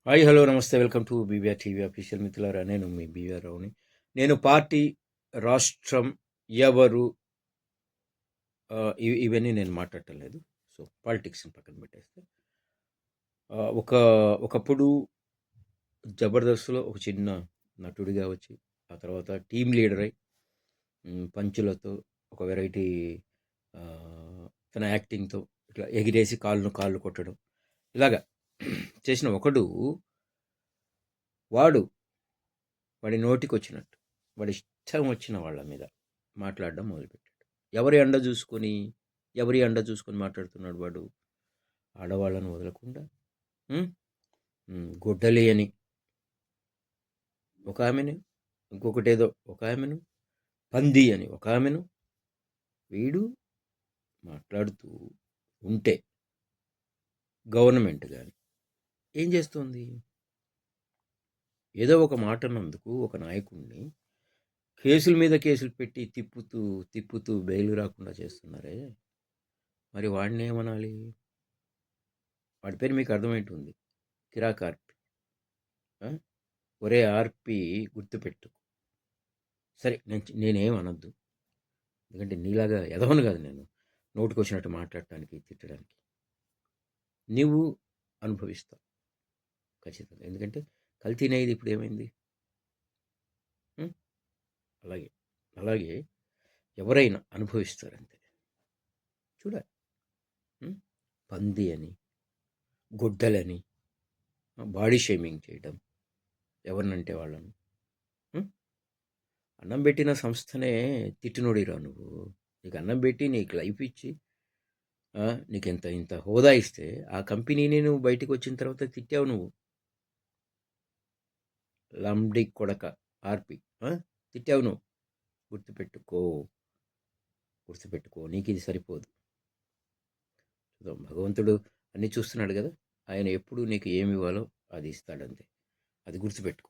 Hi hello నమస్తే welcome to BVR TV official మిత్రులారా. నేను మీ బీవీఆర్ రావుని. నేను పార్టీ, రాష్ట్రం, ఎవరు ఇవన్నీ నేను మాట్లాడటం లేదు. సో పాలిటిక్స్ని పక్కన పెట్టేస్తే ఒక ఒకప్పుడు జబర్దస్త్లో ఒక చిన్న నటుడిగా వచ్చి ఆ తర్వాత టీమ్ లీడర్ అయి పంచులతో ఒక వెరైటీ తన యాక్టింగ్తో ఇట్లా ఎగిరేసి కాళ్ళు కొట్టడం ఇలాగా చేసిన ఒకడు వాడి నోటికి వచ్చినట్టు వాడి ఇష్టం వచ్చిన వాళ్ళ మీద మాట్లాడడం మొదలుపెట్టాడు. ఎవరి అండ చూసుకొని మాట్లాడుతున్నాడు వాడు? ఆడవాళ్ళను వదలకుండా గొడ్డలి అని ఒక ఆమెను, ఇంకొకటేదో ఒక ఆమెను, పంది అని ఒక ఆమెను వీడు మాట్లాడుతూ ఉంటే గవర్నమెంట్ కానీ ఏం చేస్తుంది? ఏదో ఒక మాట అన్నందుకు ఒక నాయకుడిని కేసుల మీద కేసులు పెట్టి తిప్పుతూ బెయిల్ రాకుండా చేస్తున్నారే, మరి వాడిని ఏమనాలి? వాడి పేరు మీకు అర్థమైంటుంది, కిరాక్ ఆర్పి. ఒరే ఆర్పి గుర్తుపెట్టు. సరే, నేనేం అనొద్దు, ఎందుకంటే నీలాగా ఎదవను కాదు నేను నోటికి వచ్చినట్టు మాట్లాడటానికి తిట్టడానికి. నీవు అనుభవిస్తావు ఖచ్చితంగా, ఎందుకంటే కల్తీ అనేది ఇప్పుడు ఏమైంది. అలాగే ఎవరైనా అనుభవిస్తారంతే. చూడాలి. పంది అని, గుడ్డలని, బాడీ షేమింగ్ చేయడం ఎవరినంటే వాళ్ళను. అన్నం పెట్టిన సంస్థనే తిట్టినోడిరా నువ్వు. నీకు అన్నం పెట్టి నీకు లైఫ్ ఇచ్చి నీకు ఇంత హోదా ఇస్తే ఆ కంపెనీని నువ్వు బయటకు వచ్చిన తర్వాత తిట్టావు నువ్వు. లంబడి కొడక ఆర్పి తిట్టావు నువ్వు. గుర్తుపెట్టుకో, నీకు ఇది సరిపోదు. చూద్దాం, భగవంతుడు అన్నీ చూస్తున్నాడు కదా, ఆయన ఎప్పుడు నీకు ఏమి ఇవ్వాలో అది ఇస్తాడంతే. అది గుర్తుపెట్టుకో.